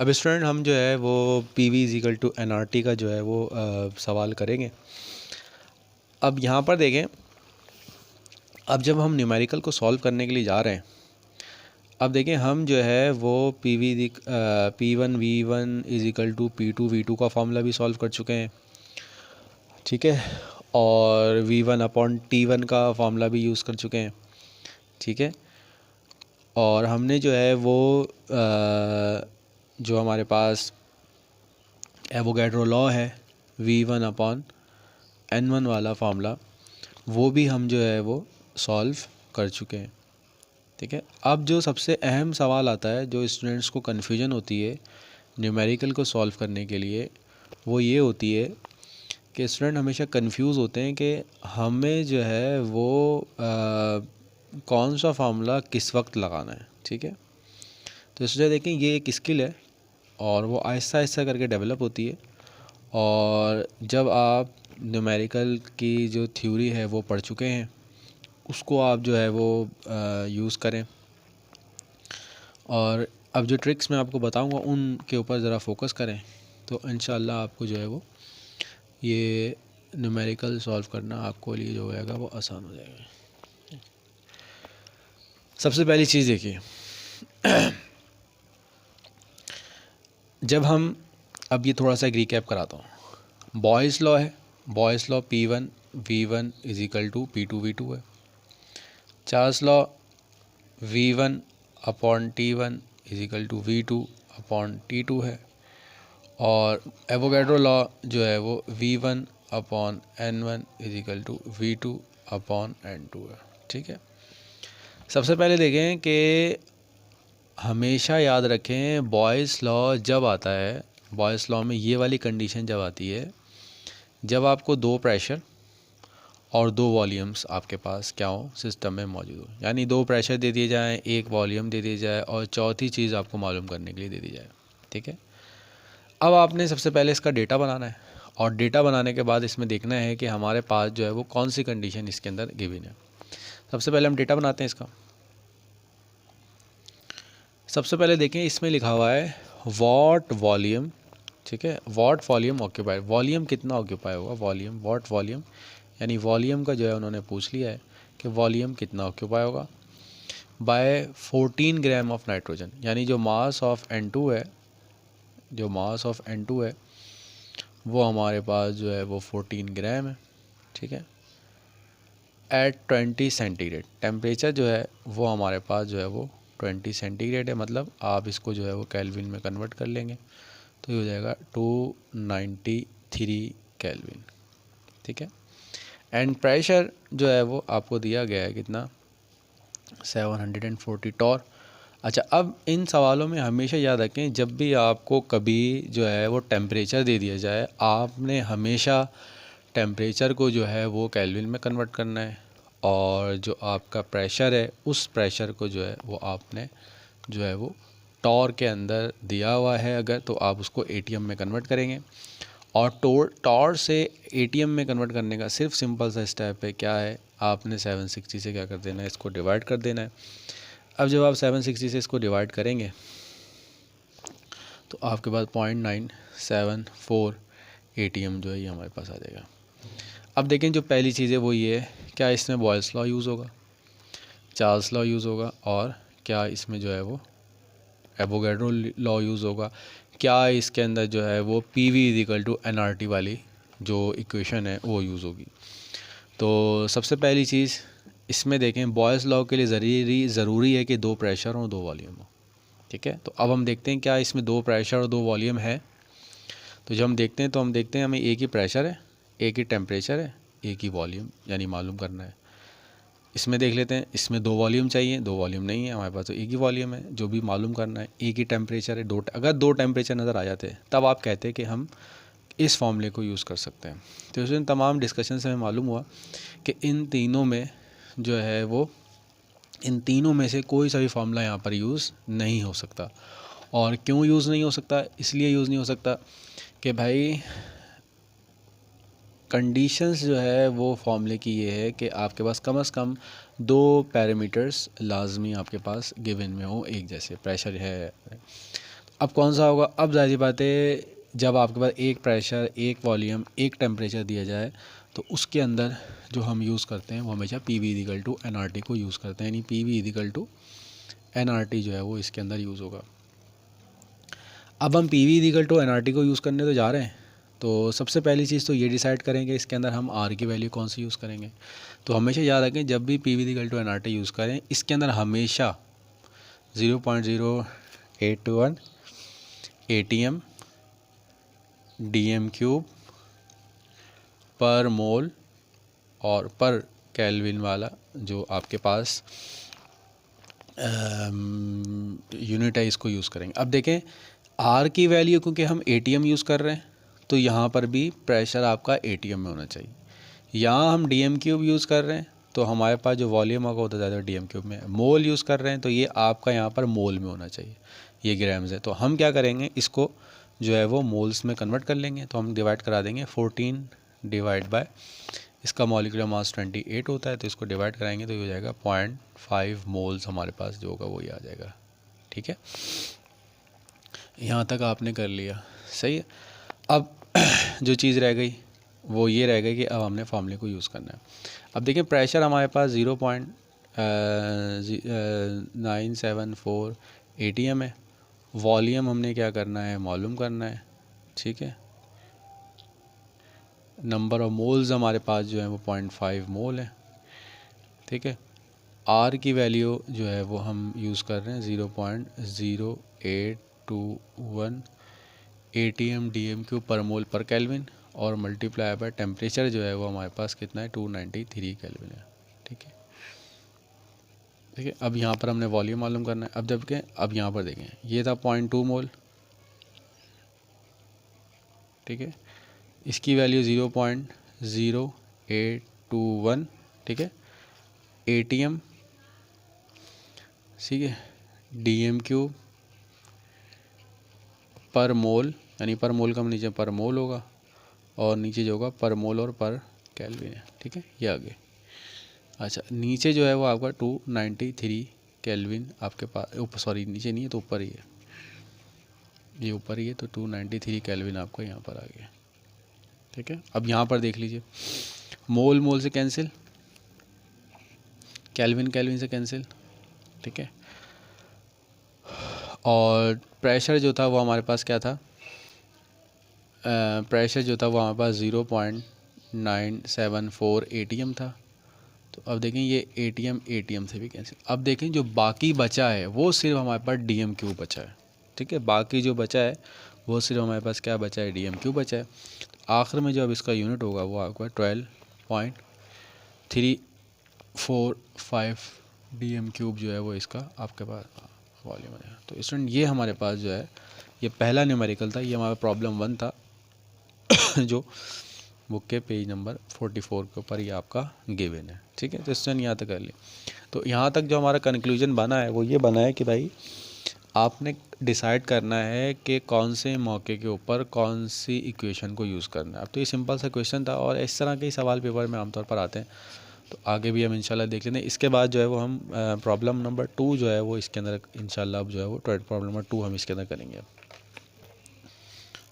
अब स्टूडेंट हम जो है वो P V is equal to N R T का जो है वो सवाल करेंगे। अब यहाँ पर देखें, अब जब हम न्यूमेरिकल को सॉल्व करने के लिए जा रहे हैं, अब देखें हम जो है वो P one V one is equal to P two V two का फॉर्मूला भी सॉल्व कर चुके हैं, ठीक है, और V one upon T one का फॉर्मूला भी यूज़ कर चुके हैं, ठीक है। और हमने जो है वो जो हमारे पास एवोगैड्रो लॉ है V one upon N one वाला फार्मूला, वो भी हम जो है वो सॉल्व कर चुके हैं, ठीक है। अब जो सबसे अहम सवाल आता है, जो स्टूडेंट्स को कन्फ्यूजन होती है न्यूमेरिकल को सॉल्व करने के लिए, वो ये होती है कि स्टूडेंट हमेशा कंफ्यूज होते हैं कि हमें जो है वो कौन सा फार्मूला किस वक्त लगाना है, ठीक है। तो इसलिए देखें ये एक स्किल है और वो आहिस्ता आहिस्ता करके डेवलप होती है, और जब आप न्यूमेरिकल की जो थ्योरी है वो पढ़ चुके हैं, उसको आप जो है वो यूज़ करें। और अब जो ट्रिक्स मैं आपको बताऊंगा उनके ऊपर ज़रा फोकस करें, तो इंशाल्लाह आपको जो है वो ये न्यूमेरिकल सॉल्व करना आपको लिए जो होगा वो आसान हो जाएगा। सबसे पहली चीज़ देखिए, जब हम, अब ये थोड़ा सा एक रिकैप कराता हूँ। बॉयज़ लॉ है, Boyle's law P one V one is equal to P two V two है। Charles law V one upon T one is equal to V two upon T two है। और Avogadro law जो है वो V one upon N one is equal to V two upon N two है, ठीक है। सबसे पहले देखें कि हमेशा याद रखें, बॉयज़ लॉ जब आता है, बॉयज़ लॉ में ये वाली कंडीशन जब आती है, जब आपको दो प्रेशर और दो वॉल्यूम्स आपके पास क्या हो, सिस्टम में मौजूद हो, यानी दो प्रेशर दे दिए जाएं, एक वॉल्यूम दे दिया जाए और चौथी चीज़ आपको मालूम करने के लिए दे दी जाए, ठीक है। अब आपने सबसे पहले इसका डेटा बनाना है, और डेटा बनाने के बाद इसमें देखना है कि हमारे पास जो है वो कौन सी कंडीशन इसके अंदर गिवन है। सबसे पहले हम डेटा बनाते हैं इसका। सबसे पहले देखें, इसमें लिखा हुआ है वॉट वॉल्यूम, ठीक है, वॉट वॉल्यूम ऑक्यूपाइड, वॉल्यूम कितना ऑक्यूपाई होगा, वॉल्यूम, वॉट वॉल्यूम, यानी वॉल्यूम का जो है उन्होंने पूछ लिया है कि वॉल्यूम कितना ऑक्यूपाई होगा बाय 14 ग्राम ऑफ नाइट्रोजन, यानी जो मास ऑफ N2 है, जो मास ऑफ N2 है वो हमारे पास जो है वो 14 ग्राम है, ठीक है। एट 20 सेंटीग्रेड, टेम्परेचर जो है वो हमारे पास जो है वो 20 सेंटीग्रेड है, मतलब आप इसको जो है वो केल्विन में कन्वर्ट कर लेंगे तो ये हो जाएगा 293 केल्विन, ठीक है। एंड प्रेशर जो है वो आपको दिया गया है कितना, 740 टॉर। अच्छा, अब इन सवालों में हमेशा याद रखें, जब भी आपको कभी जो है वो टेम्परेचर दे दिया जाए, आपने हमेशा टेम्परेचर को जो है वो केल्विन में कन्वर्ट करना है, और जो आपका प्रेशर है उस प्रेशर को जो है वो आपने जो है वो टॉर के अंदर दिया हुआ है अगर, तो आप उसको एटीएम में कन्वर्ट करेंगे। और टॉर से एटीएम में कन्वर्ट करने का सिर्फ सिंपल सा स्टेप है, क्या है, आपने 760 से क्या कर देना है, इसको डिवाइड कर देना है। अब जब आप 760 से इसको डिवाइड करेंगे तो आपके पास 0.974 एटीएम जो है ये हमारे पास आ जाएगा। अब देखें, जो पहली चीज़ है वो ये है, क्या इसमें बॉयल्स लॉ यूज़ होगा, चार्ल्स लॉ यूज़ होगा, और क्या इसमें जो है वो एवोगैड्रो लॉ यूज़ होगा, क्या इसके अंदर जो है वो P V is equal to N R T वाली जो इक्वेशन है वो यूज़ होगी। तो सबसे पहली चीज़ इसमें देखें, बॉयल्स लॉ के लिए ज़रूरी है कि दो प्रेशर हो, दो वॉल्यूम हो, ठीक है। तो अब हम देखते हैं क्या इसमें दो प्रेशर और दो वॉल्यूम है। तो जब हम देखते हैं तो हम देखते हैं हमें एक ही प्रेशर है, एक ही टेम्परेचर है, एक ही वॉल्यूम यानी मालूम करना है। इसमें देख लेते हैं, इसमें दो वॉल्यूम चाहिए, दो वॉल्यूम नहीं है हमारे पास, तो एक ही वॉल्यूम है, जो भी मालूम करना है। एक ही टेम्परेचर है, अगर दो टेम्परेचर नज़र आ जाते हैं तब आप कहते हैं कि हम इस फॉर्मूले को यूज़ कर सकते हैं। तो इसमें तमाम डिस्कशन से हमें मालूम हुआ कि इन तीनों में जो है वो, इन तीनों में से कोई सा भी फार्मूला यहाँ पर यूज़ नहीं हो सकता। और क्यों यूज़ नहीं हो सकता, इसलिए यूज़ नहीं हो सकता कि भाई कंडीशंस जो है वो फॉर्मूले की ये है कि आपके पास कम से कम दो पैरामीटर्स लाजमी आपके पास गिवन में हो, एक जैसे प्रेशर है। अब कौन सा होगा? अब ज़ाहिर सी बात है, जब आपके पास एक प्रेशर, एक वॉल्यूम, एक टेम्परेचर दिया जाए तो उसके अंदर जो हम यूज़ करते हैं वो हमेशा P V equal to N R T को यूज़ करते हैं, यानी P V equal to N R T जो है वो इसके अंदर यूज़ होगा। अब हम P V equal to N R T को यूज़ करने तो जा रहे हैं, तो सबसे पहली चीज़ तो ये डिसाइड करेंगे इसके अंदर हम आर की वैल्यू कौन सी यूज़ करेंगे। तो हमेशा याद रखें, जब भी P V equal to N R T use करें इसके अंदर हमेशा 0.0821 ATM DM³ पर मोल और पर केल्विन वाला जो आपके पास यूनिट है इसको यूज़ करेंगे। अब देखें आर की वैल्यू, क्योंकि हम ATM यूज़ कर रहे हैं तो यहाँ पर भी प्रेशर आपका ATM में होना चाहिए। यहाँ हम DM³ यूज़ कर रहे हैं तो हमारे पास जो वॉल्यूम होगा वो तो ज़्यादा DM³ में है। मोल यूज़ कर रहे हैं तो ये आपका यहाँ पर मोल में होना चाहिए, ये ग्राम्स है। तो हम क्या करेंगे, इसको जो है वो मोल्स में कन्वर्ट कर लेंगे। तो हम डिवाइड करा देंगे 14 डिवाइड बाय, इसका मॉलिक्यूलर मास 28 होता है तो इसको डिवाइड कराएंगे तो ये हो जाएगा 0.5 मोल्स हमारे पास जो होगा वो ये आ जाएगा। ठीक है, यहाँ तक आपने कर लिया, सही है। अब जो चीज़ रह गई वो ये रह गई कि अब हमने फार्मूले को यूज़ करना है। अब देखिए प्रेशर हमारे पास 0.974 ATM है, वॉल्यूम हमने क्या करना है, मालूम करना है। ठीक है, नंबर ऑफ मोल्स हमारे पास जो है वो 0.5 मोल है। ठीक है, आर की वैल्यू जो है वो हम यूज़ कर रहे हैं 0.0821 ATM DM³ पर मोल पर केल्विन और मल्टीप्लाई बाय टेम्परेचर जो है वो हमारे पास कितना है 293 केल्विन है। ठीक है, ठीक है। अब यहाँ पर हमने वॉल्यूम मालूम करना है। अब यहाँ पर देखें ये था 0.2 मोल। ठीक है, इसकी वैल्यू 0.0821। ठीक है, ATM, ठीक है, DM³ पर मोल, यानी पर मोल का नीचे पर मोल होगा और नीचे जो होगा पर मोल और पर केल्विन है। ठीक है, ये आगे। अच्छा, नीचे जो है वो आपका 293 केल्विन आपके पास, ऊपर सॉरी नीचे नहीं है तो ऊपर ही है, ये ऊपर ही है तो 293 केल्विन आपका यहाँ पर आ गया। ठीक है, अब यहाँ पर देख लीजिए, मोल मोल से कैंसिल, केल्विन केल्विन से कैंसिल। ठीक है, और प्रेशर जो था वो हमारे पास क्या था, प्रेशर जो था वो हमारे पास 0.974 ATM था। तो अब देखें ये ATM से भी कैंसिल। अब देखें जो बाकी बचा है वो सिर्फ हमारे पास DM³ बचा है। ठीक है, बाकी जो बचा है वो सिर्फ हमारे पास क्या बचा है, DM³ बचा है। तो आखिर में जो अब इसका यूनिट होगा वो आपका 12.345 DM³ जो है वो इसका आपके पास वॉल्यूम है। तो स्टूडेंट ये हमारे पास जो है ये पहला न्यूमेरिकल था, ये हमारा प्रॉब्लम 1 था जो बुक के पेज नंबर 44 के ऊपर ये आपका गिवन है। ठीक है, तो स्टूडेंट यहाँ तक कर लिए। तो यहाँ तक जो हमारा कंक्लूजन बना है वो ये बना है कि भाई आपने डिसाइड करना है कि कौन से मौके के ऊपर कौन सी इक्वेशन को यूज़ करना है। अब तो ये सिंपल सा क्वेश्चन था और इस तरह के ही सवाल पेपर में आमतौर पर आते हैं, तो आगे भी हम इंशाल्लाह देख लेते हैं। इसके बाद जो है वो हम प्रॉब्लम नंबर 2 जो है वो इसके अंदर इंशाल्लाह अब जो है वो प्रॉब्लम नंबर 2 हम इसके अंदर करेंगे।